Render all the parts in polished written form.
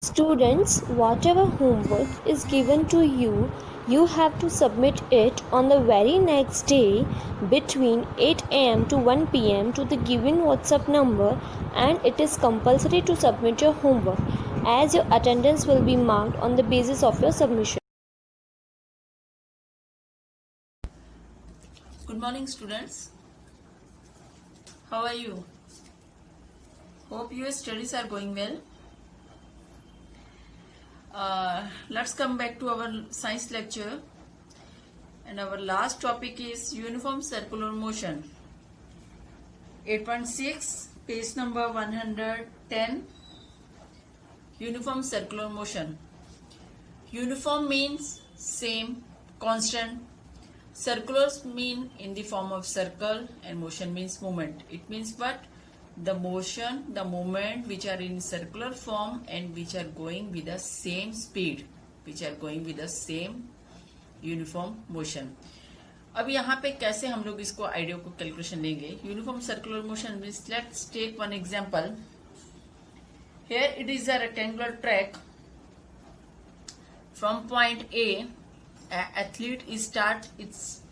Students, whatever homework is given to you, you have to submit it on the very next day between 8 am to 1 pm to the given WhatsApp number, and it is compulsory to submit your homework as your attendance will be marked on the basis of your submission. Good morning, students. How are you? Hope your studies are going well. Let's come back to our science lecture, and our last topic is uniform circular motion. 8.6, page number 110. Uniform circular motion. Uniform means same, constant. Circulars mean in the form of circle, and motion means movement. It means what? The motion, the movement which are in circular form and which are going with the same speed, which are going with the same uniform motion. अब यहाँ पे कैसे हम लोग इसको idea को calculation लेंगे? Uniform circular motion means let's take one example. Here it is a rectangular track. From point A, athlete start its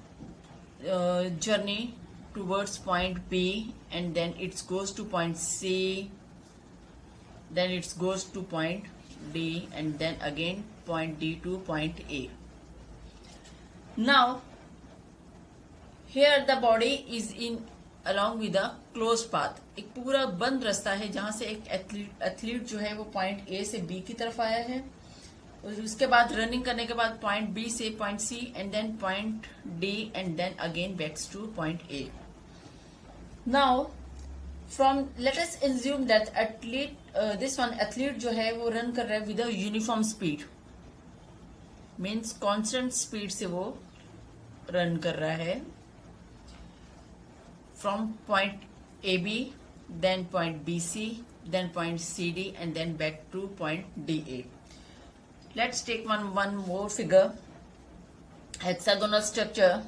journey towards point B, and then it goes to point C, then it goes to point D, and then again point D to point A. Now here the body is in along with a closed path. एक पूरा बंद रास्ता है जहां से एक athlete जो है वो पॉइंट ए से बी की तरफ आया है, उसके बाद रनिंग करने के बाद पॉइंट बी से point C and then point D and then again backs to point A. Now from let us assume that this one athlete जो है वो रन कर रहा है with a uniform speed, means constant speed से वो run कर रहा है from point A B, then point B C, then point C D and then back to point D A. Let's take one more figure. Hexagonal structure.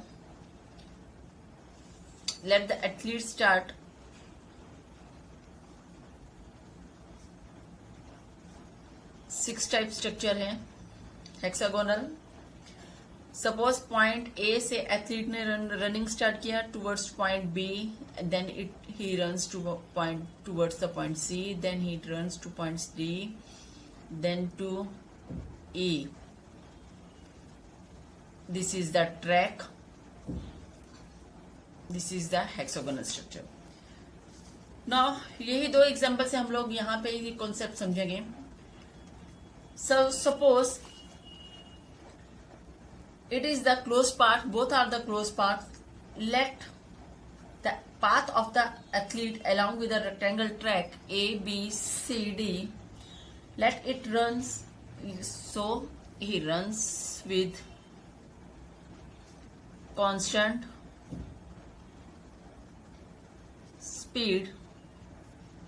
Let the athlete start. Six type structure है hexagonal. Suppose point A से athlete ने running start किया towards point B, and then he runs towards the point C, then he runs to point D, then to E. This is the track. This is the hexagonal structure. Now यही दो example से हम लोग यहाँ पे ये concept समझेंगे. So suppose it is the closed path. Both are the closed path. Let the path of the athlete along with the rectangle track A, B, C, D. Let it runs. So he runs with constant speed.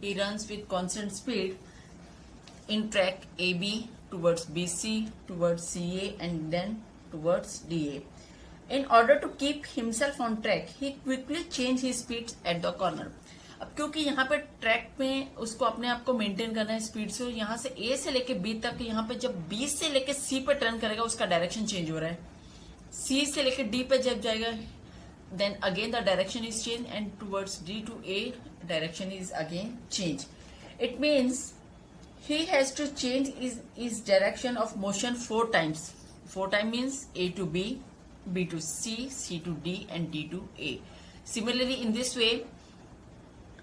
He runs with constant speed in track AB towards BC, towards CA, and then towards DA. In order to keep himself on track, he quickly change his speed at the corner. अब क्योंकि यहाँ पे track में उसको अपने आप को maintain करना है स्पीड से, यहाँ से ए से लेके बी तक, यहाँ पे जब बी से लेके सी पे टर्न करेगा उसका डायरेक्शन चेंज हो रहा है. सी से लेके डी पे जब जाएगा then again the direction is change, and towards D to A direction is again change. It means he has to change his direction of motion 4 times. 4 times means A to B, B to C, C to D, and D to A. Similarly, in this way,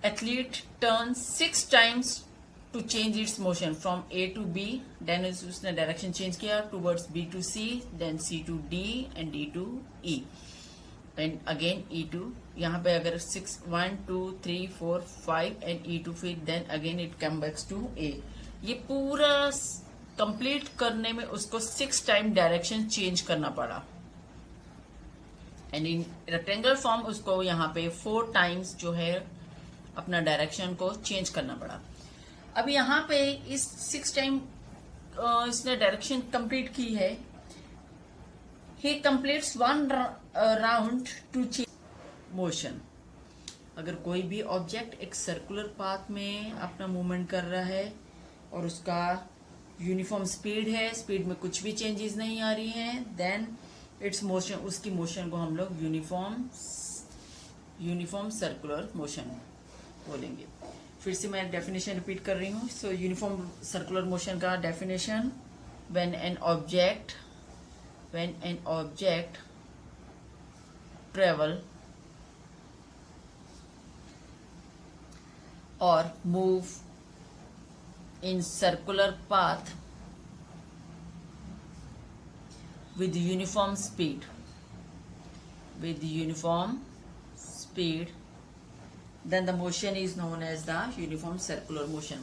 athlete turns 6 times to change its motion from A to B. Then उसने direction change किया towards B to C, then C to D, and D to E, and again E to. यहाँ पे अगर 6 1 2 3 4 5 and E to fit, then again it comes back to A. ये पूरा complete करने में उसको 6 टाइम डायरेक्शन चेंज करना पड़ा, एंड इन रेक्टेंगुलर फॉर्म उसको यहाँ पे 4 टाइम्स जो है अपना डायरेक्शन को चेंज करना पड़ा. अब यहाँ पे इस 6 टाइम इसने डायरेक्शन कंप्लीट की है. He completes 1 round to change motion. अगर कोई भी ऑब्जेक्ट एक सर्कुलर पाथ में अपना मूवमेंट कर रहा है और उसका यूनिफॉर्म स्पीड है, स्पीड में कुछ भी चेंजेस नहीं आ रही हैं, देन इट्स मोशन, उसकी मोशन को हम लोग यूनिफॉर्म सर्कुलर मोशन बोलेंगे। फिर से मैं डेफिनेशन रिपीट कर रही हूँ। सो यूनिफॉर्म सर्कुलर मोशन का definition, when an object travel और move in circular path with uniform speed then the motion is known as the uniform circular motion।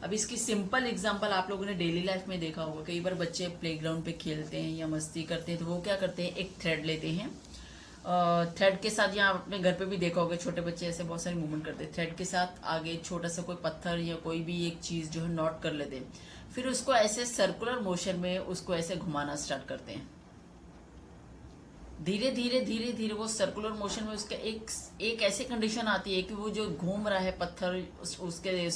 अब इसकी सिंपल एग्जांपल आप लोगों ने डेली लाइफ में देखा होगा। कई बार बच्चे प्लेग्राउंड पे खेलते हैं या मस्ती करते हैं तो वो क्या करते हैं, एक थ्रेड लेते हैं, थ्रेड के साथ, यहाँ अपने घर पे भी देखा होगा छोटे बच्चे ऐसे बहुत सारे मूवमेंट करते हैं, थ्रेड के साथ आगे छोटा सा कोई पत्थर या कोई भी एक चीज जो है नॉट कर लेते हैं, फिर उसको ऐसे सर्कुलर मोशन में उसको ऐसे घुमाना स्टार्ट करते हैं। धीरे धीरे वो सर्कुलर मोशन में उसका एक ऐसी कंडीशन आती है कि वो जो घूम रहा है पत्थर उसके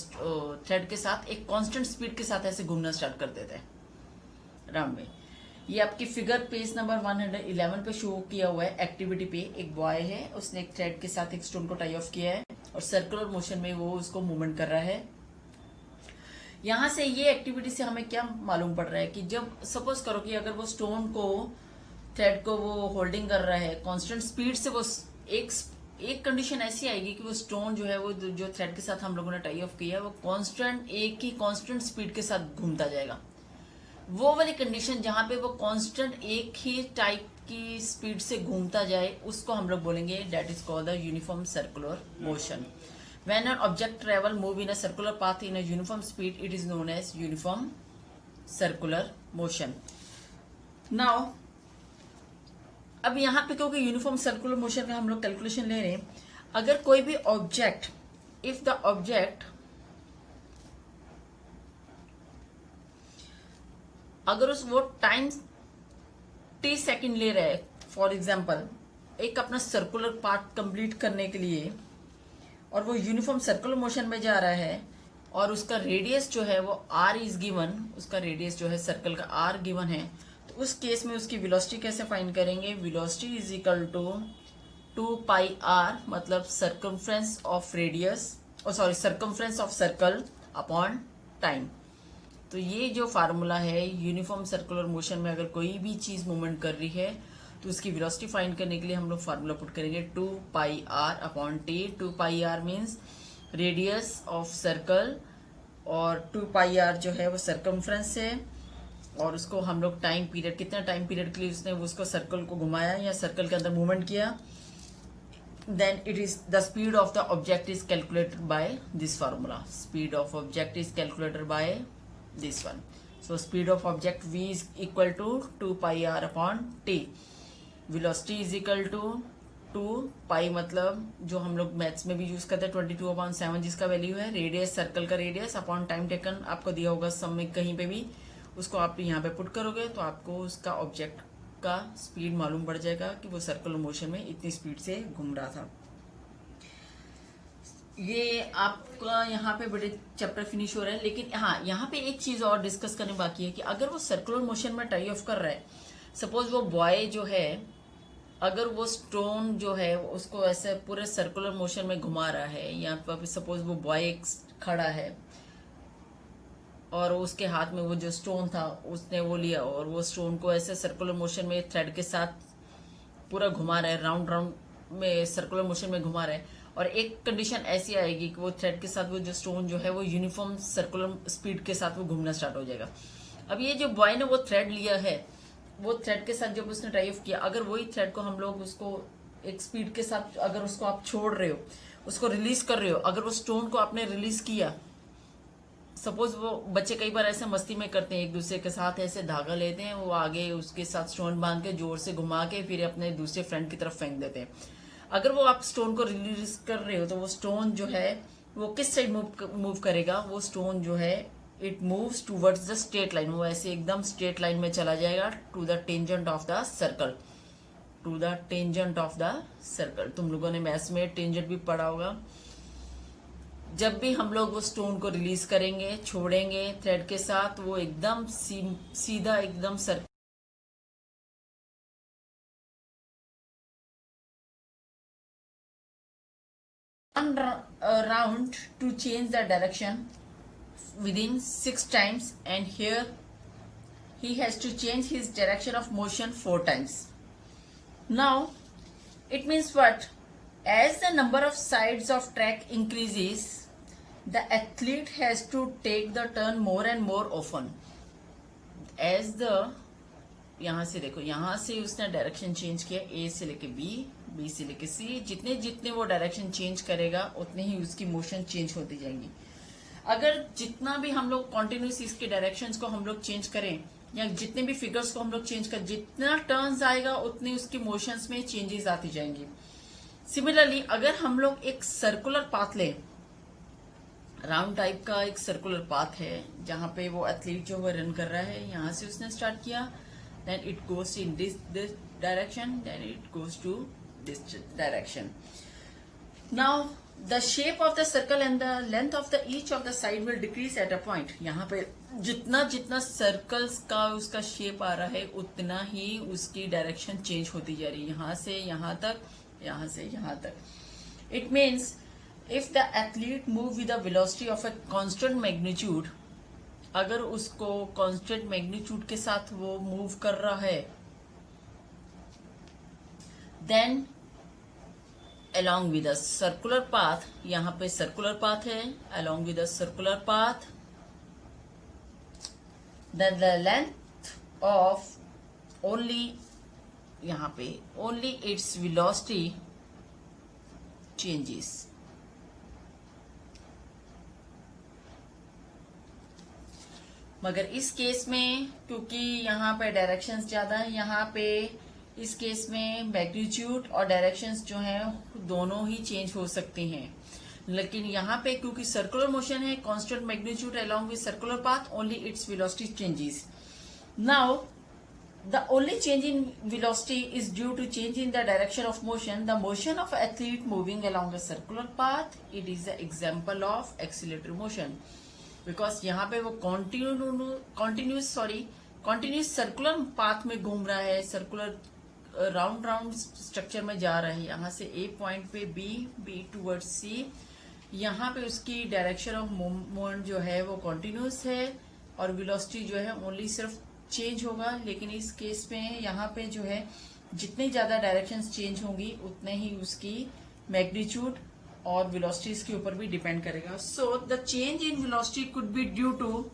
थ्रेड के साथ एक कांस्टेंट स्पीड के साथ ऐसे घूमना स्टार्ट कर देते हैं राउंड में। ये आपकी फिगर पेज नंबर 111 पे शो किया हुआ है। एक्टिविटी पे एक बॉय है, उसने एक थ्रेड के साथ एक स्टोन को टाई ऑफ किया है और सर्कुलर मोशन में वो उसको मूवमेंट कर रहा है। यहां से ये एक्टिविटी से हमें क्या मालूम पड़ रहा है कि जब सपोज करो कि अगर वो स्टोन को थ्रेड को वो होल्डिंग कर रहा है कांस्टेंट स्पीड से, वो एक कंडीशन ऐसी आएगी कि वो स्टोन जो है वो जो थ्रेड के साथ हम लोगों ने टाई ऑफ किया है वो कांस्टेंट स्पीड के साथ घूमता जाएगा। वो वाली कंडीशन जहां पे वो कांस्टेंट एक ही टाइप की स्पीड से घूमता जाए उसको हम लोग बोलेंगे that is called the uniform circular motion. When an object travel move in a circular path in a uniform speed it is known as uniform circular motion. Now अब यहाँ पे क्योंकि यूनिफॉर्म सर्कुलर मोशन का हम लोग calculation ले रहे हैं, अगर कोई भी ऑब्जेक्ट, इफ द ऑब्जेक्ट अगर वो टाइम t सेकेंड ले रहा है, फॉर एग्जाम्पल एक अपना सर्कुलर पार्ट कंप्लीट करने के लिए, और वो यूनिफॉर्म सर्कुलर मोशन में जा रहा है और उसका रेडियस जो है वो r इज गिवन, उसका रेडियस जो है सर्कल का r गिवन है, तो उस केस में उसकी वेलोसिटी कैसे फाइंड करेंगे, velocity is equal to 2πr, मतलब circumference of radius circumference of circle upon time. तो ये जो फार्मूला है यूनिफॉर्म सर्कुलर मोशन में, अगर कोई भी चीज मूवमेंट कर रही है तो उसकी वेलोसिटी फाइंड करने के लिए हम लोग फार्मूला पुट करेंगे 2πr upon t। 2πr means radius of circle और 2πr जो है वो सर्कमफ्रेंस है, और उसको हम लोग टाइम पीरियड, कितना टाइम पीरियड के लिए उसने उसको सर्कल को घुमाया या सर्कल के अंदर मूवमेंट किया, then it is the speed of the object is calculated by this formula. Speed of object is calculated by this one. So speed of object v is equal to 2πr upon t. Velocity is equal to 2 पाई, मतलब जो हम लोग maths में भी use करते हैं 22/7 जिसका value है, रेडियस सर्कल का रेडियस अपॉन टाइम टेकन आपको दिया होगा सम में कहीं पे भी, उसको आप यहाँ पे पुट करोगे तो आपको उसका ऑब्जेक्ट का स्पीड मालूम पड़ जाएगा कि वो सर्कुलर मोशन में इतनी स्पीड से घूम रहा था। ये आपका यहाँ पे बड़े चैप्टर फिनिश हो रहे हैं, लेकिन हाँ यहाँ पे एक चीज और डिस्कस करने बाकी है कि अगर वो सर्कुलर मोशन में टाई ऑफ कर रहा है, सपोज वो बॉय जो है अगर वो स्टोन जो है उसको ऐसे पूरे सर्कुलर मोशन में घुमा रहा है, या सपोज वो बॉय खड़ा है और उसके हाथ में वो जो स्टोन था उसने वो लिया और वो स्टोन को ऐसे सर्कुलर मोशन में थ्रेड के साथ पूरा घुमा रहा है, राउंड राउंड में सर्कुलर मोशन में घुमा रहा है, और एक कंडीशन ऐसी आएगी कि वो थ्रेड के साथ वो जो स्टोन जो है वो यूनिफॉर्म सर्कुलर स्पीड के साथ वो घूमना स्टार्ट हो जाएगा। अब ये जो बॉय ने वो थ्रेड लिया है, वो थ्रेड के साथ जब उसने टाई ऑफ किया, अगर वही थ्रेड को हम लोग उसको एक स्पीड के साथ अगर उसको आप छोड़ रहे हो, उसको रिलीज कर रहे हो, अगर वो स्टोन को आपने रिलीज किया, सपोज वो बच्चे कई बार ऐसे मस्ती में करते हैं, एक दूसरे के साथ ऐसे धागा लेते हैं, वो आगे उसके साथ स्टोन बांध के जोर से घुमा के फिर अपने दूसरे फ्रेंड की तरफ फेंक देते हैं। अगर वो आप स्टोन को रिलीज कर रहे हो तो वो स्टोन जो है वो किस साइड मूव करेगा, वो स्टोन जो है it moves towards the straight line, वो ऐसे एकदम स्ट्रेट लाइन में चला जाएगा to the tangent of the circle, to the tangent of the circle. तुम लोगों ने मैथ्स में टेंजेंट भी पढ़ा होगा, जब भी हम लोग वो स्टोन को रिलीज करेंगे, छोड़ेंगे थ्रेड के साथ, वो एकदम सीधा एकदम sir round to change the direction within 6 times, and here he has to change his direction of motion 4 times. Now it means what? As the number of sides of track increases, the athlete has to take the turn more and more often. As the यहाँ से देखो, यहाँ से उसने direction change किया, ए से लेके B से लेके सी, जितने जितने वो डायरेक्शन चेंज करेगा उतने ही उसकी मोशन चेंज होती जाएंगी. अगर जितना भी हम लोग कॉन्टिन्यूस इसके डायरेक्शंस को हम लोग चेंज करें, या जितने भी फिगर्स को हम लोग चेंज करें, जितना टर्न्स आएगा उतनी उसकी मोशंस में चेंजेस आती जाएंगी. सिमिलरली अगर हम लोग एक सर्कुलर पाथ लें, राउंड टाइप का एक सर्कुलर पाथ है जहां पे वो एथलीट जो है रन कर रहा है, यहां से उसने स्टार्ट किया, then it goes in this direction, then it goes to this direction. Now the shape of the circle and the length of the each of the side will decrease at a point. यहाँ पे जितना जितना circles का उसका shape आ रहा है उतना ही उसकी डायरेक्शन चेंज होती जा रही है, यहाँ से यहाँ तक, यहाँ से यहाँ तक. It means if the athlete move with a velocity of a constant magnitude, अगर उसको कांस्टेंट मैग्नीट्यूड के साथ वो मूव कर रहा है, then along with a circular path, यहाँ पे सर्कुलर पाथ है, along with a circular path, then the length of only यहाँ पे only its velocity changes. मगर इस केस में क्योंकि यहाँ पे डायरेक्शंस ज्यादा है, यहाँ पे इस केस में मैग्नीट्यूड और डायरेक्शंस जो हैं दोनों ही चेंज हो सकती हैं. लेकिन यहाँ पे क्योंकि सर्कुलर मोशन है, constant magnitude along with circular path, only its velocity changes. Now the only change in velocity is due to change in the direction of motion. The motion of athlete moving along a circular path, it is the example of accelerator motion. Because यहाँ पे वो continuous circular path में घूम रहा है, circular round structure में जा रहा है. यहाँ से ए पॉइंट पे बी टूवर्ड्स सी, यहाँ पे उसकी डायरेक्शन ऑफ मूवमेंट जो है वो कॉन्टिन्यूस है और वेलोसिटी जो है ओनली सिर्फ चेंज होगा. लेकिन इस केस में यहाँ पे जो है जितनी ज्यादा डायरेक्शंस चेंज होंगी उतने ही उसकी मैग्नीट्यूड और वेलोसिटीज के ऊपर भी डिपेंड करेगा. So the change in velocity could be due to,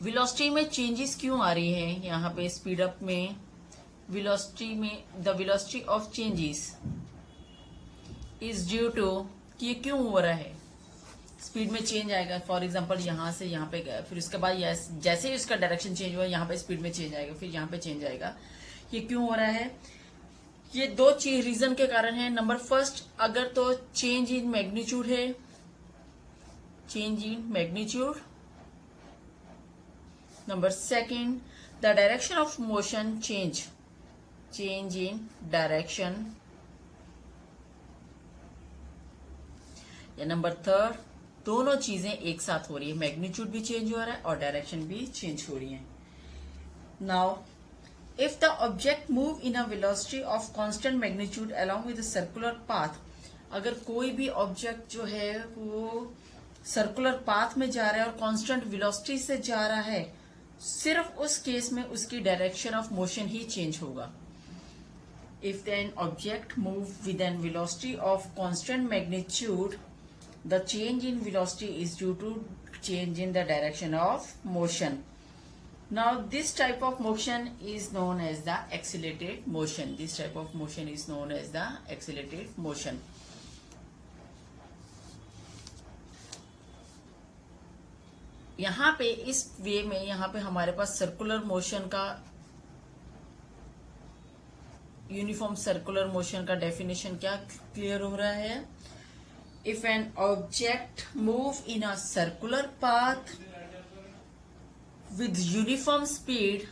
velocity में चेंजेस क्यों आ रही है, यहाँ पे स्पीड अप में वेलोसिटी में the velocity of changes is due to, कि ये क्यों हो रहा है. स्पीड में चेंज आएगा, फॉर एग्जांपल यहाँ से यहाँ पे गया, फिर उसके बाद जैसे ही उसका डायरेक्शन चेंज हुआ यहाँ पे स्पीड में चेंज आएगा, फिर यहाँ पे चेंज आएगा. ये क्यों हो रहा है? ये दो रीजन के कारण है. नंबर फर्स्ट, अगर तो चेंज इन मैग्नीट्यूड है, change in magnitude. Number second, the direction of motion change in direction. या नंबर थर्ड, दोनों चीजें एक साथ हो रही है, मैग्नीट्यूड भी चेंज हो रहा है और डायरेक्शन भी चेंज हो रही है. Now if the object move in a velocity of constant magnitude along with a circular path, अगर कोई भी ऑब्जेक्ट जो है वो सर्कुलर पाथ में जा रहा है और कांस्टेंट वेलोसिटी से जा रहा है, सिर्फ उस केस में उसकी direction of motion he change होगा. If an object move with an velocity of constant magnitude, the change in velocity is due to change in the direction of motion. Now this type of motion is known as the accelerated motion. This type of motion is known as the accelerated motion. यहाँ पे इस वे में यहाँ पे हमारे पास circular motion का, uniform circular motion का definition क्या क्लियर हो रहा है. If an object move in a circular path with uniform speed,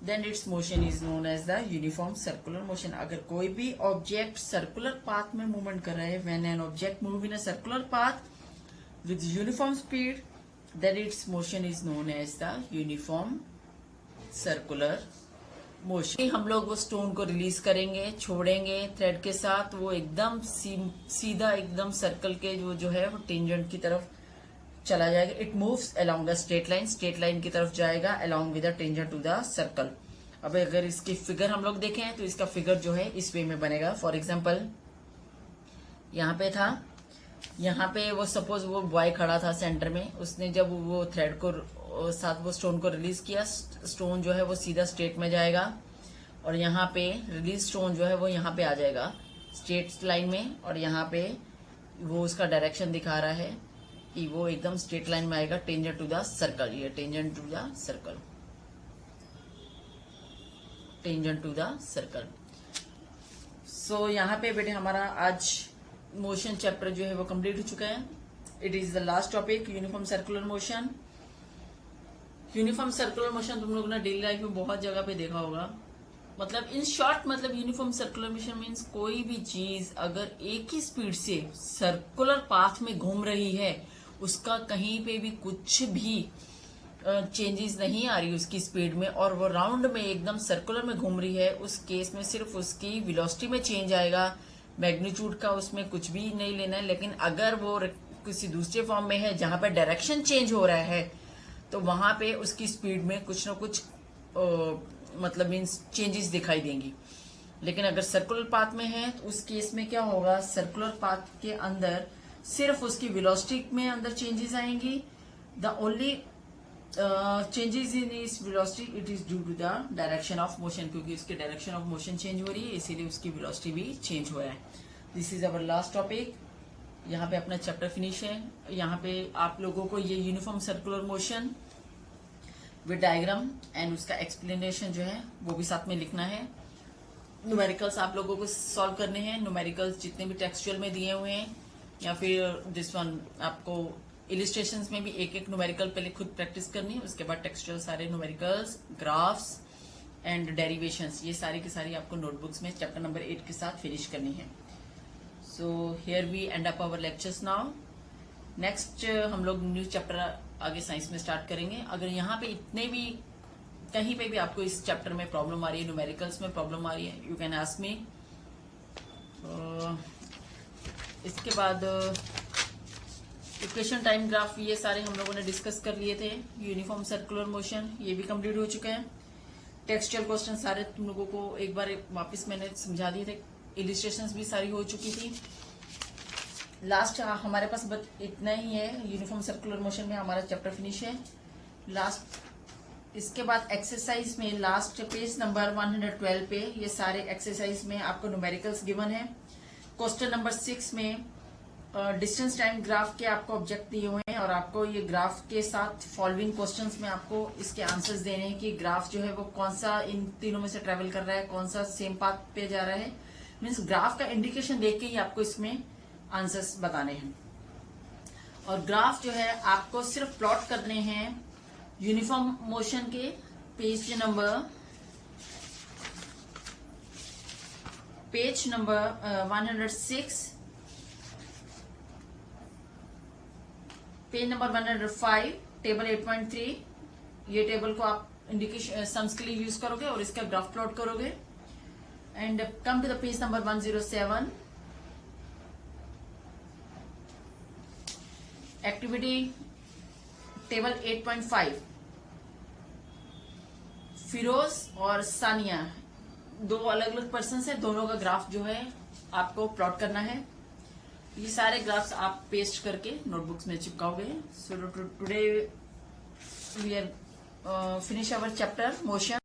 then its motion is known as the uniform circular motion. अगर कोई भी ऑब्जेक्ट सर्कुलर पाथ में मूवमेंट कर रहा है, when an object move in a circular path with uniform speed, then its motion is known as the uniform circular motion. हम लोग वो स्टोन को रिलीज करेंगे, छोड़ेंगे थ्रेड के साथ, वो एकदम सीधा एकदम सर्कल के जो है वो टेंजेंट की तरफ चला जाएगा। It moves along the straight line की तरफ जाएगा along with the tangent to the circle. अब अगर इसकी फिगर हम लोग देखें तो इसका फिगर जो है इस वे में बनेगा। फॉर एग्जाम्पल यहाँ पे था, यहाँ पे वो सपोज वो बॉय खड़ा था सेंटर में, उसने जब वो थ्रेड को साथ वो स्टोन को रिलीज किया, स्टोन जो है वो सीधा स्ट्रेट में जाएगा और यहाँ पे रिलीज स्टोन जो है वो यहाँ पे आ जाएगा स्ट्रेट लाइन में, और यहाँ पे वो उसका डायरेक्शन दिखा रहा है कि वो एकदम स्ट्रेट लाइन में आएगा टेंजेंट टू द सर्कल। ये tangent to the circle, tangent to the circle. So यहाँ पे बेटे हमारा आज मोशन चैप्टर जो है वो कंप्लीट हो चुका है। It is the last topic, uniform circular motion. Uniform circular motion तुम लोग ने डेली लाइफ में बहुत जगह पे देखा होगा। मतलब इन शॉर्ट, मतलब यूनिफॉर्म सर्कुलर मोशन मीन्स कोई भी चीज अगर एक ही स्पीड से सर्कुलर पाथ में घूम रही है, उसका कहीं पे भी कुछ भी चेंजेस नहीं आ रही उसकी स्पीड में, और वो राउंड में एकदम सर्कुलर में घूम रही है, उस केस में सिर्फ उसकी वेलोसिटी में चेंज आएगा, मैग्नीट्यूड का उसमें कुछ भी नहीं लेना है। लेकिन अगर वो किसी दूसरे फॉर्म में है जहां पर डायरेक्शन चेंज हो रहा है, तो वहां पे उसकी स्पीड में कुछ ना कुछ मतलब मीन्स चेंजेस दिखाई देंगी। लेकिन अगर सर्कुलर पाथ में है तो उस केस में क्या होगा, सर्कुलर पाथ के अंदर सिर्फ उसकी वेलोसिटी में अंदर चेंजेस आएंगी। द ओनली चेंजेस इन इस velocity it is due to the direction of motion, क्योंकि उसके डायरेक्शन ऑफ मोशन चेंज हो रही है, इसीलिए उसकी वेलोसिटी भी चेंज हो रहा है। This is our last topic. यहाँ पे अपना चैप्टर फिनिश है। यहाँ पे आप लोगों को ये uniform circular motion with diagram and उसका एक्सप्लेनेशन जो है वो भी साथ में लिखना है। न्यूमेरिकल्स आप लोगों को सॉल्व करने हैं। न्यूमेरिकल्स जितने भी टेक्सचुअल में दिए हुए हैं, या फिर दिस वन आपको इलिस्ट्रेशंस में भी एक एक न्यूमेरिकल पहले खुद प्रैक्टिस करनी है, उसके बाद टेक्सचुअल सारे न्यूमेरिकल्स, ग्राफ्स एंड डेरिवेशंस, ये सारी की सारी आपको नोटबुक्स में चैप्टर नंबर 8 के साथ फिनिश करनी है। So here we end up our lectures now. Next हम लोग न्यू चैप्टर आगे साइंस में स्टार्ट करेंगे। अगर यहाँ पे इतने भी कहीं पे भी आपको इस चैप्टर में प्रॉब्लम आ रही है, न्यूमेरिकल्स में प्रॉब्लम आ रही है, यू कैन आस्क मी। इसके बाद इक्वेशन टाइम ग्राफ, ये सारे हम लोगों ने डिस्कस कर लिए थे। यूनिफॉर्म सर्कुलर मोशन ये भी कंप्लीट हो चुका है। टेक्सचुअल क्वेश्चन सारे तुम लोगों को एक बार वापस मैंने समझा दिए थे। इलिस्ट्रेशंस भी सारी हो चुकी थी। लास्ट हमारे पास बस इतना ही है, यूनिफॉर्म सर्कुलर मोशन में हमारा चैप्टर फिनिश है। लास्ट इसके बाद एक्सरसाइज में लास्ट पेज नंबर 112 पे ये सारे एक्सरसाइज में आपको न्यूमेरिकल्स गिवन है। क्वेश्चन नंबर 6 में डिस्टेंस टाइम ग्राफ के आपको ऑब्जेक्ट दिए हुए हैं, और आपको ये ग्राफ के साथ फॉलोइंग क्वेश्चंस में आपको इसके आंसर्स देने हैं कि ग्राफ जो है वो कौन सा इन तीनों में से ट्रेवल कर रहा है, कौन सा सेम पाथ पे जा रहा है। मीन्स ग्राफ का इंडिकेशन देख के ही आपको इसमें आंसर्स बताने हैं। और ग्राफ जो है आपको सिर्फ प्लॉट करने हैं यूनिफॉर्म मोशन के page number 106, page number 105, table 8.3। ये टेबल को आप इंडिकेशन सम्स के लिए यूज करोगे और इसका ग्राफ प्लॉट करोगे। And come to the page number 107, activity table 8.5। Firoz और सानिया दो अलग अलग पर्सन है, दोनों का ग्राफ जो है आपको प्लॉट करना है। ये सारे ग्राफ्स आप पेस्ट करके नोटबुक्स में चिपकाओगे। So today we are finish our chapter motion.